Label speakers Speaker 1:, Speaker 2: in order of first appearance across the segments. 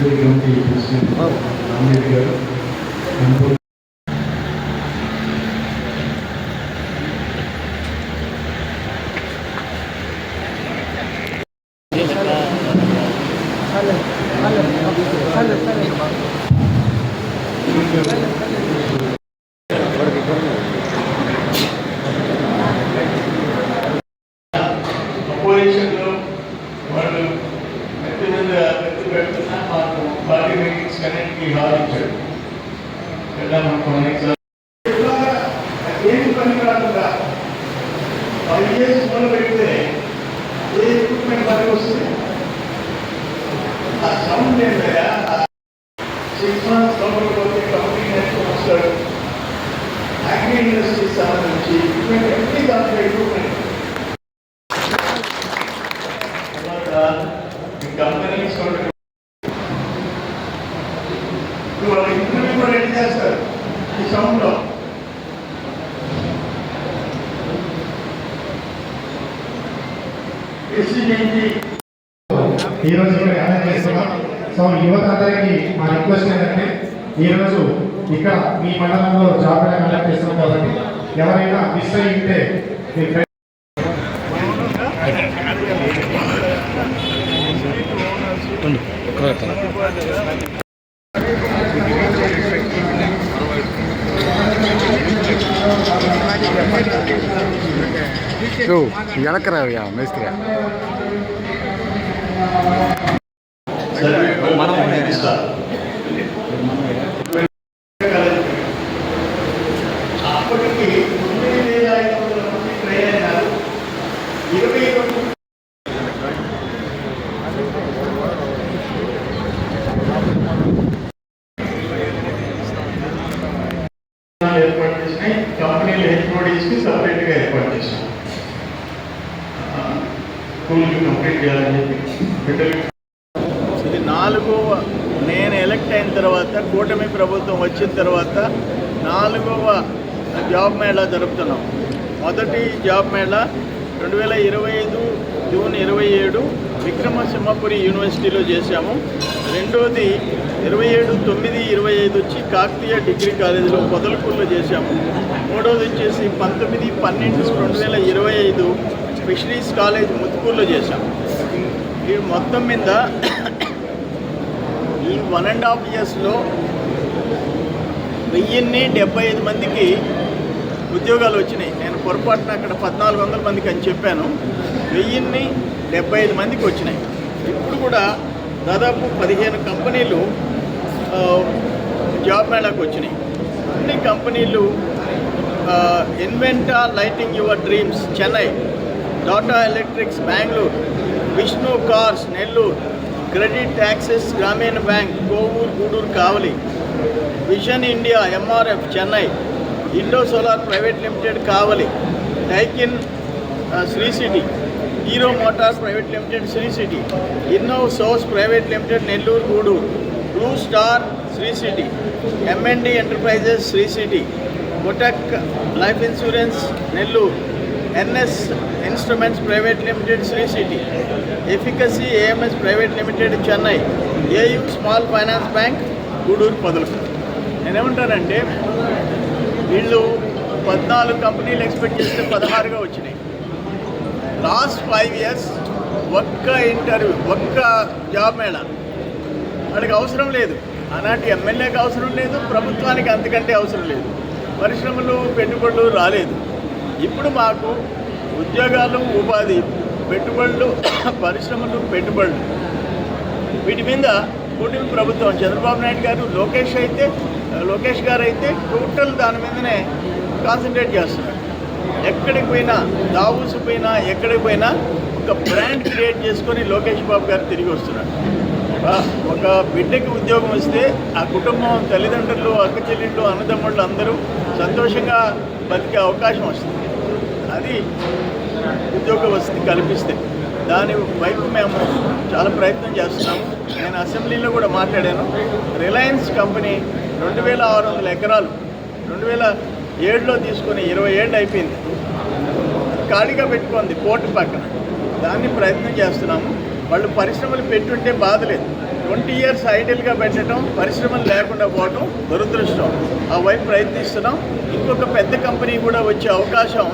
Speaker 1: Security committee president Rama Reddy గారు, అపోజిషన్లో వాళ్ళు ఎత్తి పెడుతున్నా మాకు పార్టీ మీటింగ్స్ కనెక్ట్కి హాల్ ఇచ్చాడు. ఎలా మనకు ఏమి పని కాకుండా 5 years మొదలు పెడితే ఏ ఎక్విప్మెంట్ పనికి వస్తుంది? ఆ సౌండ్ ఏంటంటే 6 months లోపల పోతే కంపెనీ నేర్చుకుని వస్తాడు. అగ్రి ఇండస్ట్రీస్ సంబంధించి ఎక్విప్మెంట్ ఎన్ని దాంట్లో ఎక్విప్మెంట్ కంపెనీస్ వాళ్ళు ఇంప్లిమెంట్ కూడా రెడీ చేస్తారు ఈ సౌండ్లో.
Speaker 2: ఈరోజు ఇక్కడ అరేంజ్ చేస్తున్నాం. సో యువత అందరికీ మా రిక్వెస్ట్ ఏంటంటే ఈరోజు ఇక్కడ మీ మండలంలో జాబ్ కండక్ట్ చేస్తున్నాం కాబట్టి ఎవరైనా మిస్ అయ్యి ఉంటే మీ ఫ్రెండ్
Speaker 3: ఎనకరావ్యా మేస్త్రి
Speaker 1: అప్పటికి 9,500 మంది ట్రైన్ అయినారు. 22 ఏర్పాటు చేసినాయి. కంపెనీలు హెచ్ఓడీస్కి సపరేట్గా ఏర్పాటు చేసినాం. స్కూల్కి కంప్లీట్ చేయాలని చెప్పి
Speaker 4: ఇది 4వ నేను ఎలక్ట్ అయిన తర్వాత కూటమి ప్రభుత్వం వచ్చిన తర్వాత 4వ జాబ్ మేళా జరుపుతున్నాం. మొదటి జాబ్ మేళా 2025 జూన్ 27 విక్రమసింహపురి యూనివర్సిటీలో చేశాము. రెండోది 27/9/25 వచ్చి కాకతీయ డిగ్రీ కాలేజీలో పొదలకూరులో చేశాము. మూడోది వచ్చేసి 19/12/2025 ఫిషరీస్ కాలేజ్ ముత్తుకూరులో చేశాము. ఈ మొత్తం మీద ఈ 1.5 yearsలో 1075 మందికి ఉద్యోగాలు వచ్చినాయి. నేను పొరపాటున అక్కడ 1400 మందికి అని చెప్పాను. 1075 మందికి వచ్చినాయి. ఇప్పుడు కూడా దాదాపు 15 కంపెనీలు జాబ్ మేళాకు వచ్చినాయి. అన్ని కంపెనీలు Inventa lighting your dreams Chennai, Tata electrics Bengaluru, Vishnu cars Nellore, credit access Grameen bank Kovur Gudur Kavali, vision India MRF Chennai, Indo solar private limited Kavali, Daikin Sri City, Hero Motors private limited Sri City, Innov source private limited Nellore Gudur, Blue Star Sri City, MND enterprises Sri City, Kotak life insurance Nellore, NS instruments private limited Sri City, efficacy AMS private limited Chennai, AU small finance bank Gudur Podalakuru. నేనేమంటానంటే వీళ్ళు 14 కంపెనీలు expect చేస్తే 16గా వచ్చినాయి. Last 5 years ఒక్క interview, ఒక్క job mela వాడికి అవసరం లేదు. ఆనాటి ఎమ్మెల్యేకి అవసరం లేదు, ప్రభుత్వానికి అంతకంటే అవసరం లేదు. పరిశ్రమలు పెట్టుబడులు రాలేదు. ఇప్పుడు మాకు ఉద్యోగాలు, ఉపాధి, పెట్టుబడులు, పరిశ్రమలు, పెట్టుబడులు, వీటి మీద కూటమి ప్రభుత్వం చంద్రబాబు నాయుడు గారు, లోకేష్ గారు అయితే టోటల్ దాని మీదనే కాన్సన్ట్రేట్ చేస్తున్నారు. ఎక్కడికి పోయినా, దావూసు పోయినా, ఎక్కడికి పోయినా ఒక బ్రాండ్ క్రియేట్ చేసుకొని లోకేష్ బాబు గారు తిరిగి వస్తున్నారు. ఒక బిడ్డకి ఉద్యోగం వస్తే ఆ కుటుంబం, తల్లిదండ్రులు, అక్క చెల్లెళ్ళు, అన్నదమ్ముళ్ళు అందరూ సంతోషంగా బతికే అవకాశం వస్తుంది. అది ఉద్యోగ వసతి కల్పిస్తే దాని వైపు మేము చాలా ప్రయత్నం చేస్తున్నాము. నేను అసెంబ్లీలో కూడా మాట్లాడాను. రిలయన్స్ కంపెనీ 2600 ఎకరాలు 2007లో తీసుకొని 20 ఏళ్ళు అయిపోయింది. ఖాళీగా పెట్టుకుంది పోర్టు పక్కన. దాన్ని ప్రయత్నం చేస్తున్నాము. వాళ్ళు పరిశ్రమలు పెట్టుంటే బాధ లేదు. 20 years ఐడియల్గా పెట్టడం, పరిశ్రమలు లేకుండా పోవడం దురదృష్టం. ఆ వైపు ప్రయత్నిస్తున్నాం. ఇంకొక పెద్ద కంపెనీ కూడా వచ్చే అవకాశం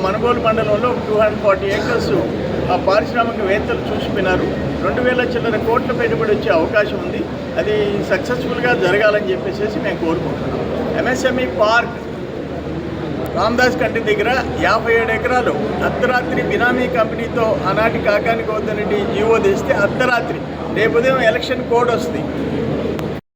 Speaker 4: మనుగోలు మండలంలో 240 acres ఆ పారిశ్రామికవేత్తలు చూసిపోయినారు. 2000 చిల్లర కోట్ల పెట్టుబడి వచ్చే అవకాశం ఉంది. అది సక్సెస్ఫుల్గా జరగాలని చెప్పేసి మేము కోరుకుంటున్నాం. MSME పార్క్ రామదాస్ కంటి దగ్గర 57 ఎకరాలు అర్ధరాత్రి బినామీ కంపెనీతో ఆనాటి కాకాని గౌతమ్ రెడ్డి జీవో తెస్తే అర్ధరాత్రి రేపు ఉదయం ఎలక్షన్ కోడ్ వస్తుంది.